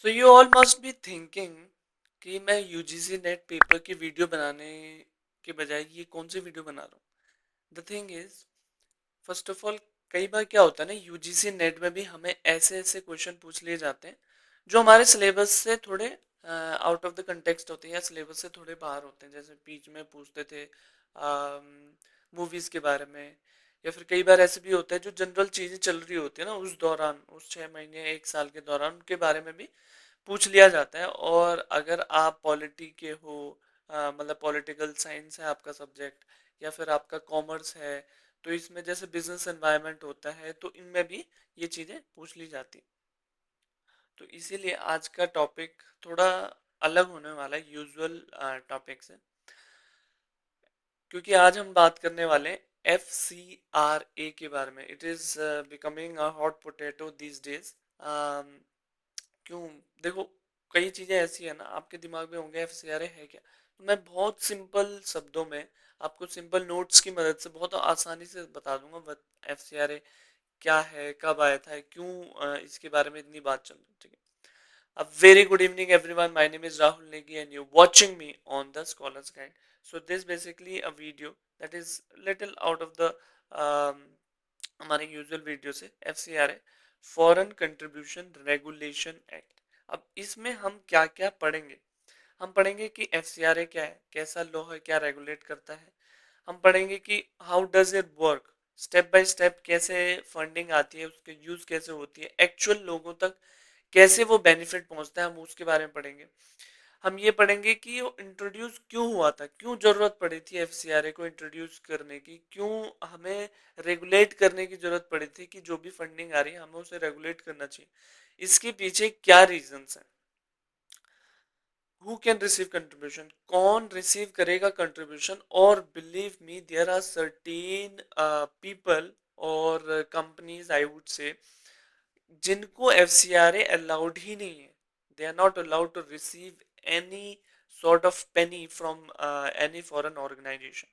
So you all must be thinking कि मैं UGC net paper की वीडियो बनाने के बजाय ये कौन सी वीडियो बना रहा हूँ। The thing is, first of all, कई बार क्या होता है ना, यूजीसी नेट में भी हमें ऐसे ऐसे क्वेश्चन पूछ लिए जाते हैं जो हमारे सिलेबस से थोड़े आउट ऑफ द कंटेक्स्ट होते हैं या सिलेबस से थोड़े बाहर होते हैं। जैसे बीच में पूछते थे मूवीज के बारे में, या फिर कई बार ऐसे भी होता है जो जनरल चीजें चल रही होती है ना उस दौरान, उस 6 महीने 1 साल के दौरान, उनके बारे में भी पूछ लिया जाता है। और अगर आप पॉलिटी के हो, मतलब पॉलिटिकल साइंस है आपका सब्जेक्ट, या फिर आपका कॉमर्स है, तो इसमें जैसे बिजनेस एनवायरनमेंट होता है तो इनमें भी ये चीजें पूछ ली जाती। तो इसीलिए आज का टॉपिक थोड़ा अलग होने वाला है यूजुअल टॉपिक से, क्योंकि आज हम बात करने वाले हैं FCRA के बारे में। It is becoming a hot potato these days. क्यों? देखो, कई चीजें ऐसी है ना आपके दिमाग में होंगे FCRA है क्या। तो मैं बहुत सिंपल शब्दों में आपको सिंपल नोट्स की मदद से बहुत आसानी से बता दूंगा FCRA क्या है, कब आया था, क्यों इसके बारे में इतनी बात चल रही है। ठीक है। A very good evening, everyone. My name is Rahul Negi, and you're watching me on the Scholars Guide. So this basically a video that is little out of the um, हमारे यूजुअल वीडियो से। FCRA, foreign contribution regulation act. अब इसमें हम क्या क्या पढ़ेंगे? हम पढ़ेंगे कि FCRA क्या है, कैसा लॉ है, क्या रेगुलेट करता है। हम पढ़ेंगे कि how does it work, step by step कैसे फंडिंग आती है, उसके यूज कैसे होती है, एक्चुअल लोगों तक कैसे वो बेनिफिट पहुंचता है, हम उसके बारे में पढ़ेंगे। हम ये पढ़ेंगे कि वो इंट्रोड्यूस क्यों हुआ था, क्यों जरूरत पड़ी थी FCRA को इंट्रोड्यूस करने की, क्यों हमें रेगुलेट करने की जरूरत पड़ी थी कि जो भी फंडिंग आ रही है हमें उसे रेगुलेट करना चाहिए, इसके पीछे क्या रीजंस हैं। हु कैन रिसीव कंट्रीब्यूशन, कौन रिसीव करेगा कंट्रीब्यूशन। और believe me, there are certain people और कंपनीज आई वुड से जिनको FCRA अलाउड ही नहीं है। They are not allowed to receive any sort of penny from any foreign organisation.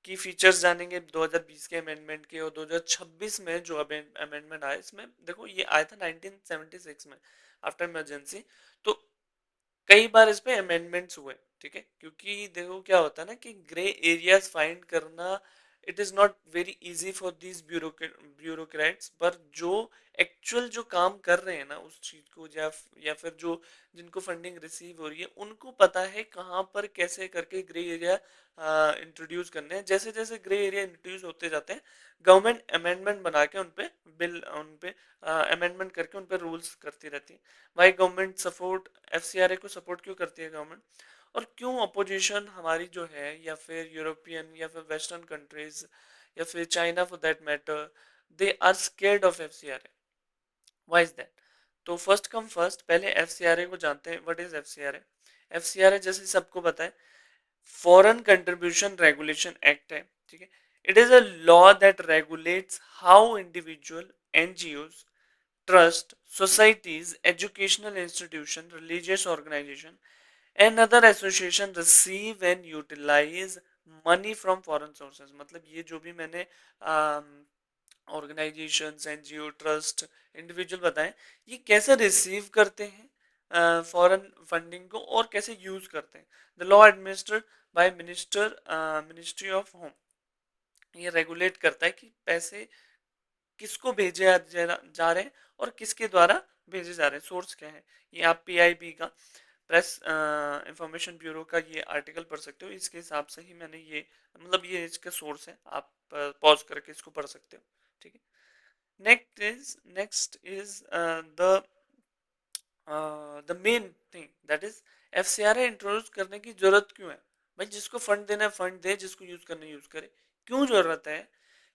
की features जानेंगे 2020 के अमेंडमेंट के, और 2026 में जो अमेंडमेंट आया, इसमें देखो ये आया था 1976 में आफ्टर इमरजेंसी। तो कई बार इस पे अमेंडमेंट्स हुए। ठीक है, क्योंकि देखो क्या होता है ना कि ग्रे एरियाज फाइंड करना, it is not very easy for these bureaucrats. पर जो एक्चुअल जो काम कर रहे हैं ना उस चीज को, या फिर जो जिनको फंडिंग रिसीव हो रही है, उनको पता है कहाँ पर कैसे करके ग्रे एरिया इंट्रोड्यूस करने हैं। जैसे जैसे ग्रे एरिया इंट्रोड्यूस होते जाते हैं, गवर्नमेंट अमेंडमेंट बना के उनपे उनपे अमेंडमेंट करके उनपे रूल्स करती रहती है। वाई गवर्नमेंट सपोर्ट FCRA को सपोर्ट क्यों करती है गवर्नमेंट, और क्यों अपोजिशन हमारी जो है, या फिर यूरोपियन या फिर वेस्टर्न कंट्रीज, या फिर China for that matter, they are scared of FCRA। Why is that? तो फर्स्ट कम फर्स्ट, पहले FCRA को जानते हैं। What is FCRA? FCRA जैसे सबको पता है, फॉरेन कंट्रीब्यूशन रेगुलेशन एक्ट है। ठीक है, it is a law that regulates how individual, NGOs, trust, societies, educational institution, religious organization, and other association receive and utilize money from foreign sources। मतलब ये जो भी मैंने ऑर्गेनाइजेशंस, NGO, ट्रस्ट, इंडिविजुअल बताएं, ये कैसे रिसीव करते हैं फॉरेन फंडिंग को और कैसे यूज करते हैं। The law administered by ministry of home. ये रेगुलेट करता है कि पैसे किसको भेजे जा रहे हैं और किसके द्वारा भेजे जा रहे हैं, सोर्स क्या है। ये आप PIB का, प्रेस इंफॉर्मेशन ब्यूरो का ये आर्टिकल पढ़ सकते हो। इसके हिसाब से ही मैंने ये, मतलब ये इसका सोर्स है, आप पॉज करके इसको पढ़ सकते हो। ठीक है। Next is the main thing, that is FCRA introduce करने की जरूरत क्यों है। भाई जिसको फंड देना है फंड दे, जिसको यूज करना यूज करे, क्यों जरूरत है।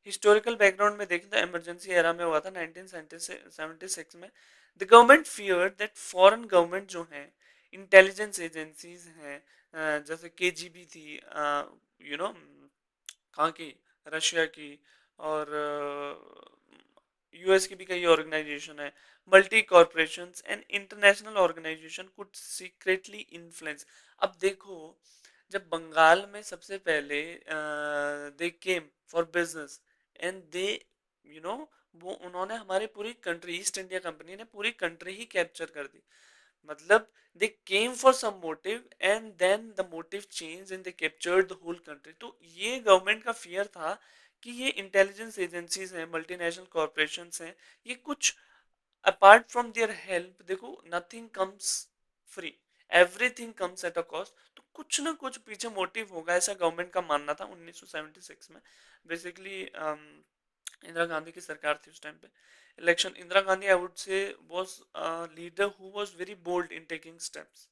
हिस्टोरिकल बैकग्राउंड में देखें तो इमरजेंसी एरा में हुआ था 1976 में। The government fear that foreign government जो है, इंटेलिजेंस एजेंसीज हैं, जैसे KGB थी, यू नो कहाँ की, रशिया की, और US की भी कई ऑर्गेनाइजेशन है, multi corporation and international organization could secretly influence. अब देखो, जब बंगाल में सबसे पहले they came for business, and they you know वो उन्होंने हमारी पूरी कंट्री, ईस्ट इंडिया कंपनी ने पूरी कंट्री ही कैप्चर कर दी। मतलब they came for some motive and then the motive change and they captured the whole country. तो ये गवर्नमेंट का फियर था कि ये इंटेलिजेंस एजेंसीज हैं, मल्टीनेशनल कॉरपोरेशंस हैं, ये कुछ अपार्ट फ्रॉम देयर हेल्प, देखो nothing comes free, everything comes at a cost. तो कुछ ना कुछ पीछे मोटिव होगा, ऐसा गवर्नमेंट का मानना था 1976 में। बेसिकली इंदिरा गांधी की सरकार थी उस टाइम पे। Election, Indira Gandhi I would say was leader who was very bold in taking steps.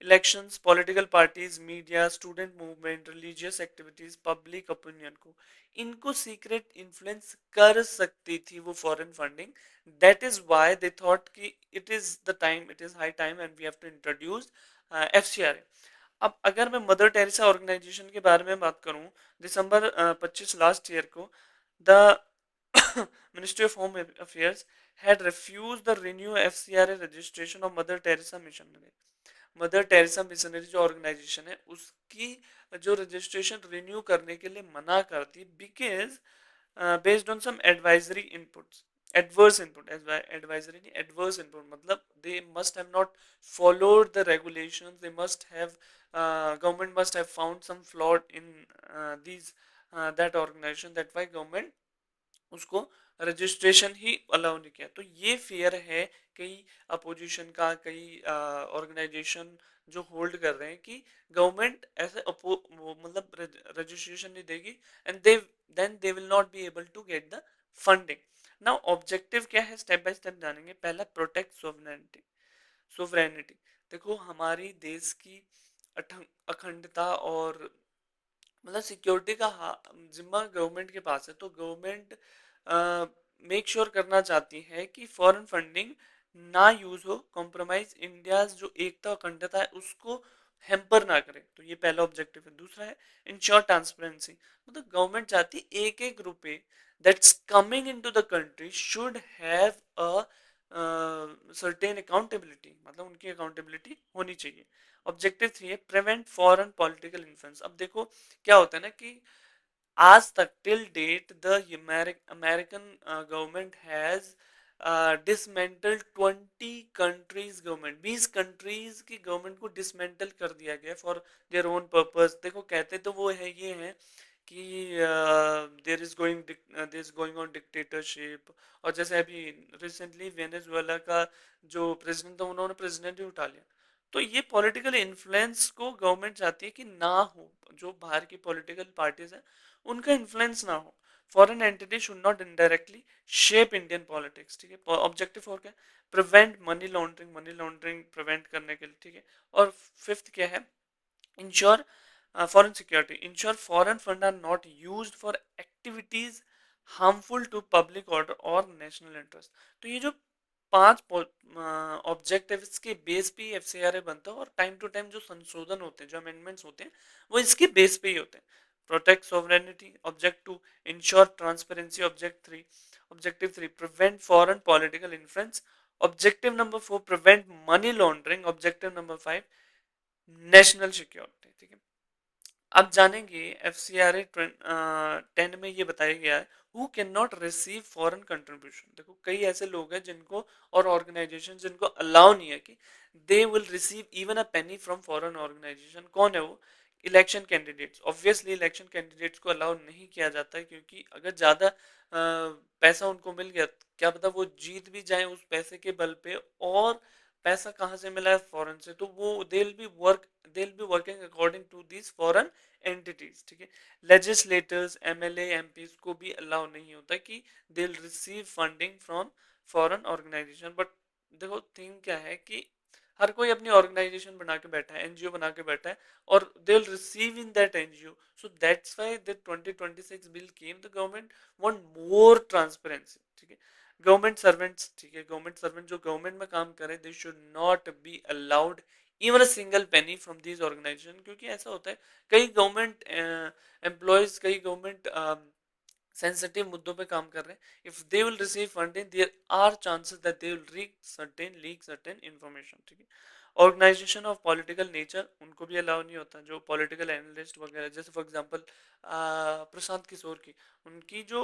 Elections, political parties, media, student movement, religious activities, public opinion को, इनको सीक्रेट इन्फ्लुएंस कर सकती थी वो foreign funding. That is why they thought कि it is the time, it is high time and we have to introduce FCRA. अब अगर मैं मदर टेरेसा ऑर्गेनाइजेशन के बारे में बात करूं, दिसंबर 25 लास्ट ईयर को the Ministry of Home Affairs had refused the renew FCRA registration of Mother Teresa Missionary। Mother Teresa missionary जो ऑर्गेनाइजेशन है उसकी जो रजिस्ट्रेशन रिन्यू करने के लिए मना करती, because based on some advisory inputs, adverse input, advisory नहीं, एडवर्स इनपुट, मतलब they must have not followed the regulations, they must have, government must have found some flawed in these that organisation, that why government उसको registration ही allow नहीं किया। तो ये fear है कई अपोजिशन का, कई ऑर्गेनाइजेशन जो होल्ड कर रहे हैं कि गवर्नमेंट ऐसे मतलब रजिस्ट्रेशन नहीं देगी and they then they will not be able to get the funding. Now objective क्या है, स्टेप बाय स्टेप जानेंगे। पहला, प्रोटेक्ट सोवरेनिटी। सोवरेनिटी, देखो हमारी देश की अखंडता और मतलब सिक्योरिटी का जिम्मा गवर्नमेंट के पास है। तो गवर्नमेंट मेक श्योर करना चाहती है कि फॉरेन फंडिंग ना यूज हो, कॉम्प्रोमाइज इंडिया जो एकता और अखंडता है उसको हेम्पर ना करे। तो ये पहला ऑब्जेक्टिव है। दूसरा है इंश्योर ट्रांसपेरेंसी। मतलब गवर्नमेंट चाहती है एक एक रुपए that's coming into the country should have a certain accountability, मतलब उनकी अकाउंटेबिलिटी होनी चाहिए। ऑब्जेक्टिव 3 है प्रिवेंट फॉरेन पॉलिटिकल इन्फ्लुएंस। अब देखो क्या होता है ना कि आज तक till date the American government has dismantle 20 countries government, 20 countries की गवर्नमेंट को डिसमेंटल कर दिया गया फॉर देयर ओन पर्पस। देखो कहते तो वो है ये है कि there is going on dictatorship. और जैसे अभी रिसेंटली वेनेजुएला का जो प्रेसिडेंट था उन्होंने प्रेसिडेंट ही उठा लिया। तो ये पॉलिटिकल इन्फ्लुएंस को गवर्नमेंट चाहती है कि ना हो, जो बाहर की पॉलिटिकल पार्टीज हैं उनका इन्फ्लुएंस ना हो। Foreign entity should not indirectly shape Indian politics, ठीक है। ऑब्जेक्टिव और क्या, prevent money laundering, money laundering prevent करने के लिए, ठीक है। और फिफ्थ क्या है, ensure foreign security, ensure foreign fund are not used for activities harmful to public order or national interest। तो ये जो पांच ऑब्जेक्टिव्स के बेस पे एफ सी आर ए बनता है, और टाइम टू टाइम जो संशोधन होते हैं, जो अमेंडमेंट्स होते हैं, वो इसके बेस पे ही होते हैं। Protect sovereignty, object to ensure transparency, objective three prevent foreign political influence, objective number four prevent money laundering, objective number five national security, ठीक है। अब जानेंगे एफ सी आर ए 10 में ये बताया गया है who can not receive foreign contribution. देखो कई ऐसे लोग हैं जिनको, और ऑर्गेनाइजेशन जिनको अलाउ नहीं है कि they will receive even a penny from foreign organisation. कौन है वो, election candidates. Obviously election candidates को अलाउ नहीं किया जाता है, क्योंकि अगर ज़्यादा पैसा उनको मिल गया, क्या पता वो जीत भी जाए उस पैसे के बल पे, और पैसा कहाँ से मिला है, फॉरेन से। तो वो they will be working according to this foreign entities, ठीक है। लेजिस्लेटर्स, एमएलए, एमपीज को भी अलाउ नहीं होता कि they will receive funding from foreign organisation. But देखो थिंग क्या है कि हर कोई अपनी ऑर्गेनाइजेशन बना के बैठा है, एनजीओ बना के बैठा है, और दे will receive in that NGO. So that's why the 2026 bill came, the government want more transparency, ठीक है। गवर्नमेंट सर्वेंट्स, ठीक है, गवर्नमेंट सर्वेंट जो गवर्नमेंट में काम करे, they should not be allowed even a single penny from these organisation. क्योंकि ऐसा होता है कई गवर्नमेंट एम्प्लॉयज, कई गवर्नमेंट सेंसिटिव मुद्दों पे काम कर रहे हैं, if they will receive funding there are chances that they will leak certain information, ठीक है। ऑर्गेनाइजेशन ऑफ पॉलिटिकल नेचर, उनको भी अलाउ नहीं होता, जो पॉलिटिकल एनालिस्ट वगैरह, जैसे फॉर एग्जांपल प्रशांत किशोर की, उनकी जो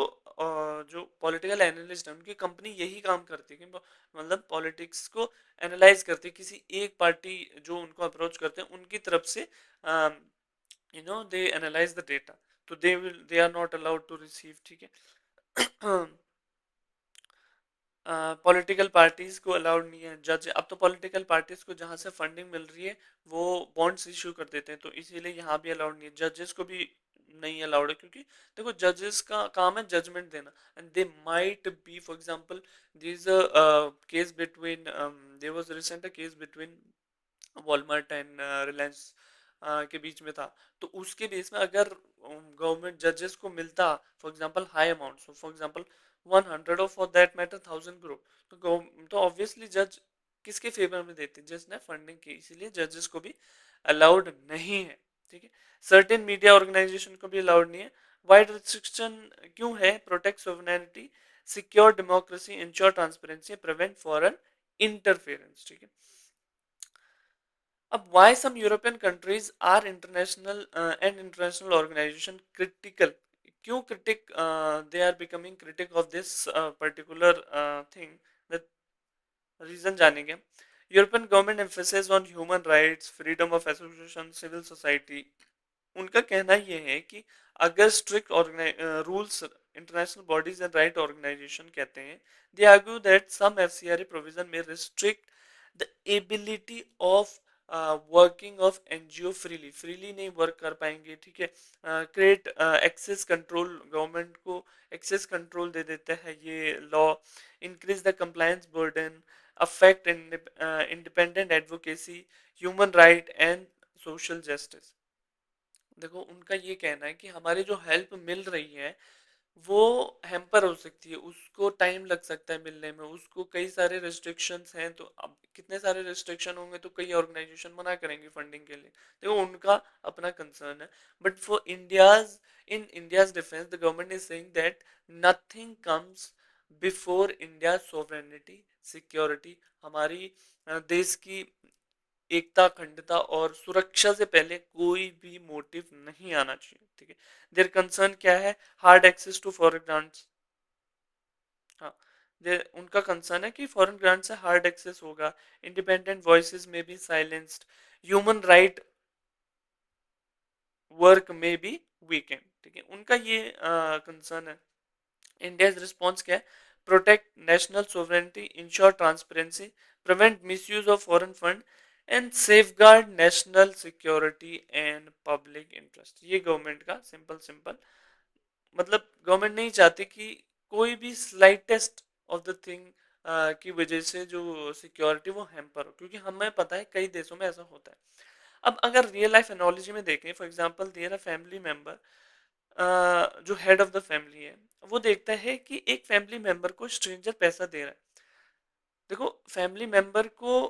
पॉलिटिकल एनालिस्ट है, उनकी कंपनी यही काम करती है कि मतलब पॉलिटिक्स को एनालाइज करती है, किसी एक पार्टी जो उनको अप्रोच करते हैं उनकी तरफ से they analyze the data, तो they are not allowed to receive, ठीक है। पॉलिटिकल पार्टीज को अलाउड नहीं है जज, अब तो पॉलिटिकल पार्टीज को जहां से फंडिंग मिल रही है वो बॉन्ड्स इशू कर देते हैं, तो इसीलिए यहाँ भी अलाउड नहीं है, जजेस को भी नहीं अलाउड है, क्योंकि देखो जजेस का काम है जजमेंट देना, and they might be, for example there is a case between, there was recent a case between Walmart and Reliance के बीच में था, तो उसके बेस में अगर गवर्नमेंट जजेस को मिलता for example high amount, so for example 100 और फॉर दैट मैटर 1000 करोड़, तो ऑब्वियसली जज किसके फेवर में देते, जिसने फंडिंग की, इसीलिए जजेस को भी अलाउड नहीं है, ठीक है। सर्टेन मीडिया ऑर्गेनाइजेशन को भी अलाउड नहीं है। वाइड रिस्ट्रिक्शन क्यों है? Protect sovereignty, secure democracy, ensure transparency, prevent foreign interference, ठीक है। अब why some European countries are international and international organization critical, क्यों critic they are becoming critic of this particular thing, that reason जानेंगे। European government emphasis on human rights, freedom of association, civil society, उनका कहना यह है कि अगर strict rules international bodies and right organization कहते हैं, they argue that some FCRA provision में restrict the ability of working of NGO freely नहीं वर्क कर पाएंगे, ठीक है। क्रिएट एक्सेस कंट्रोल, गवर्नमेंट को एक्सेस कंट्रोल दे देता है ये law, increase the compliance burden, affect independent advocacy, human right and social justice. देखो उनका ये कहना है कि हमारी जो हेल्प मिल रही है वो हैम्पर हो सकती है, उसको टाइम लग सकता है मिलने में, उसको कई सारे रिस्ट्रिक्शंस हैं, तो अब कितने सारे रिस्ट्रिक्शन होंगे तो कई ऑर्गेनाइजेशन मना करेंगे फंडिंग के लिए, देखो उनका अपना कंसर्न है। But for India's defence the government is saying that nothing comes before India sovereignty security, हमारी देश की एकता, अखंडता और सुरक्षा से पहले कोई भी मोटिव नहीं आना चाहिए, ठीक है। देयर कंसर्न क्या है? Hard access to foreign grants, हाँ, उनका कंसर्न है कि फॉरेन ग्रांट से हार्ड एक्सेस होगा, इंडिपेंडेंट वॉइसेस में be silenced, human right work में बी वीकेंड, ठीक है, उनका ये कंसर्न है। इंडिया रिस्पॉन्स क्या है? Protect national sovereignty, ensure transparency, prevent misuse of foreign fund and safeguard national security and public interest, ये गवर्नमेंट का सिंपल सिंपल मतलब, गवर्नमेंट नहीं चाहती कि कोई भी स्लाइटेस्ट ऑफ द थिंग की वजह से जो सिक्योरिटी वो हैम्पर हो, क्योंकि हमें पता है कई देशों में ऐसा होता है। अब अगर रियल लाइफ एनोलॉजी में देखें, for example there a family member, जो हेड ऑफ द फैमिली है वो देखता है कि एक फैमिली मेंबर को स्ट्रेंजर पैसा दे रहा है, देखो फैमिली मेंबर को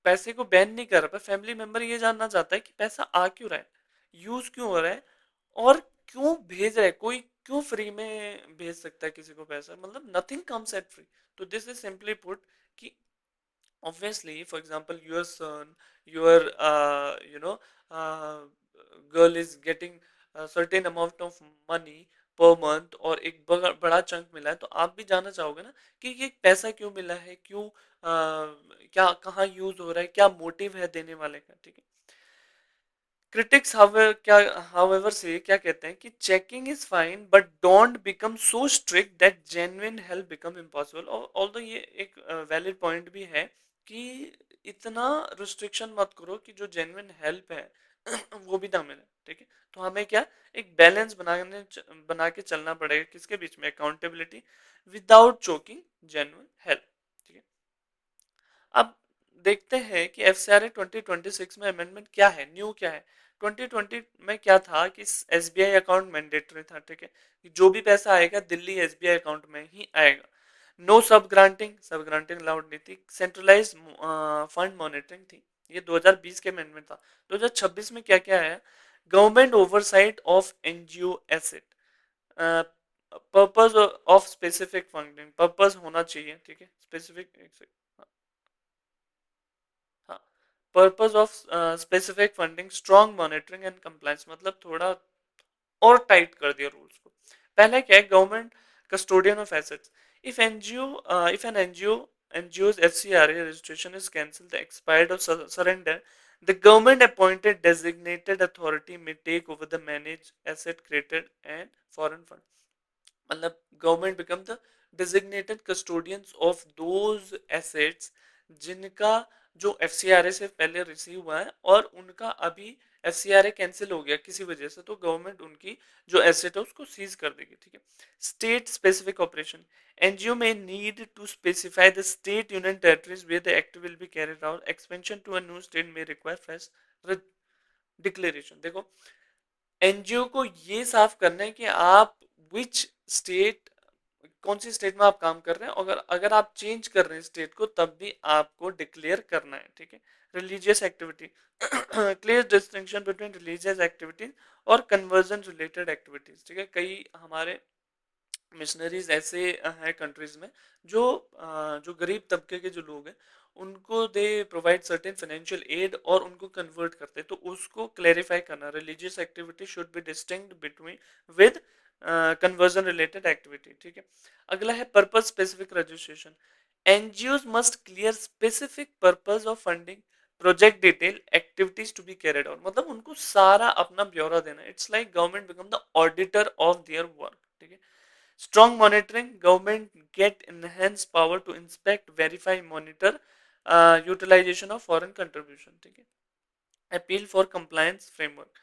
पैसे को बैन नहीं कर रहा, पर फैमिली मेंबर ये जानना चाहता है कि पैसा आ क्यों रहा है, यूज क्यों हो रहा है, और क्यों भेज रहा है, कोई क्यों फ्री में भेज सकता है किसी को पैसा, मतलब नथिंग कम्स एट फ्री। तो दिस इज सिंपली पुट कि obviously for example your son, your girl is getting a certain amount of money per month और एक बड़ा चंक मिला है, तो आप भी जानना चाहोगे ना कि ये पैसा क्यों मिला है, क्यों क्या कहाँ यूज हो रहा है, क्या मोटिव है देने वाले का, ठीक है। क्रिटिक्स हाउएवर से क्या कहते हैं कि checking is fine but don't become so strict that genuine help become impossible, और ऑल्दो ये एक वैलिड पॉइंट भी है कि इतना रिस्ट्रिक्शन मत करो कि जो जेन्युइन हेल्प है वो भी ना मिले, ठीक है। तो हमें क्या एक बैलेंस बना के चलना पड़ेगा, किसके बीच में? Accountability without choking genuine help, ठीक है। अब देखते हैं कि एफसीआरए 2026 में अमेंडमेंट क्या है, न्यू क्या है। 2020 में क्या था कि एसबीआई अकाउंट मैंडेटरी था, ठीक है, कि जो भी पैसा आएगा दिल्ली एसबीआई अकाउंट में ही आएगा। नो सब ग्रांटिंग अलाउड नहीं थी। सेंट्रलाइज फंड मॉनिटरिंग थी, ये 2020 के अमेंडमेंट था। 2026 में क्या क्या है? Government oversight of NGO asset, purpose of specific funding, purpose होना चाहिए, ठीक है, स्पेसिफिक, हाँ, purpose of specific funding, strong monitoring and compliance, मतलब थोड़ा और टाइट कर दिया रूल्स को। पहले क्या है, government custodian of assets, if NGO if an NGO NGO's FCRA registration is cancelled, expired or surrendered, the government appointed designated authority may take over the managed asset created and foreign fund, मतलब government become the designated custodians of those assets जिनका जो FCRA से पहले receive हुआ है और उनका अभी एफसीआरए कैंसिल हो गया किसी वजह से, तो गवर्नमेंट उनकी जो एसेट है उसको सीज कर देगी, ठीक है। स्टेट स्पेसिफिक ऑपरेशन, एनजीओ में need to specify the state union territories where the act will be carried out, expansion to a new state में रिक्वायर फ्रेश डिक्लेरेशन। देखो, एनजीओ को ये साफ करना है कि आप विच स्टेट, कौन सी स्टेट में आप काम कर रहे हैं, अगर अगर आप चेंज कर रहे हैं स्टेट को तब भी आपको डिक्लेयर करना है, ठीक है। Religious activity, clear distinction between religious activities और कन्वर्जन रिलेटेड एक्टिविटीज, ठीक है। कई हमारे मिशनरीज ऐसे हैं कंट्रीज में जो जो गरीब तबके के जो लोग हैं उनको they provide certain financial aid और उनको कन्वर्ट करते हैं, तो उसको क्लेरिफाई करना, religious activity should be distinct between with conversion related activity, ठीक है। अगला है purpose specific registration, NGO must clear specific purpose of funding, project detail, activities to be carried out, मतलब उनको सारा अपना ब्यौरा देना, it's like government become the auditor of their work, ठीक है। Strong monitoring, government get enhanced power to inspect, verify, monitor utilization of foreign contribution, ठीक है। Appeal for compliance framework,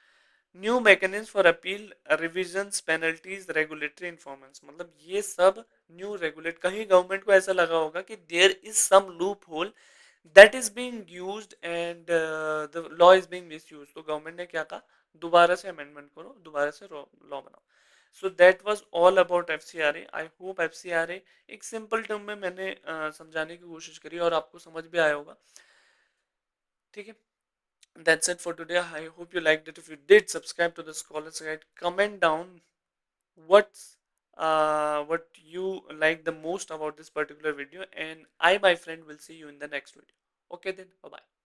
new mechanism for appeal, revisions, penalties, regulatory enforcement, मतलब ये सब new regulate, कहीं government को ऐसा लगा होगा कि there is some loophole that is being used and the law is being misused, तो गवर्नमेंट ने क्या कहा, दोबारा से अमेंडमेंट करो, दोबारा से लॉ बनाओ। So that was all about FCRA. I hope FCRA एक सिंपल टर्म में मैंने समझाने की कोशिश करी और आपको समझ भी आया होगा, ठीक है। That's it for today. I hope you liked it. If you did, subscribe to the Scholars Guide. Comment down what's what you like the most about this particular video, and I, my friend, will see you in the next video. Okay then, bye bye.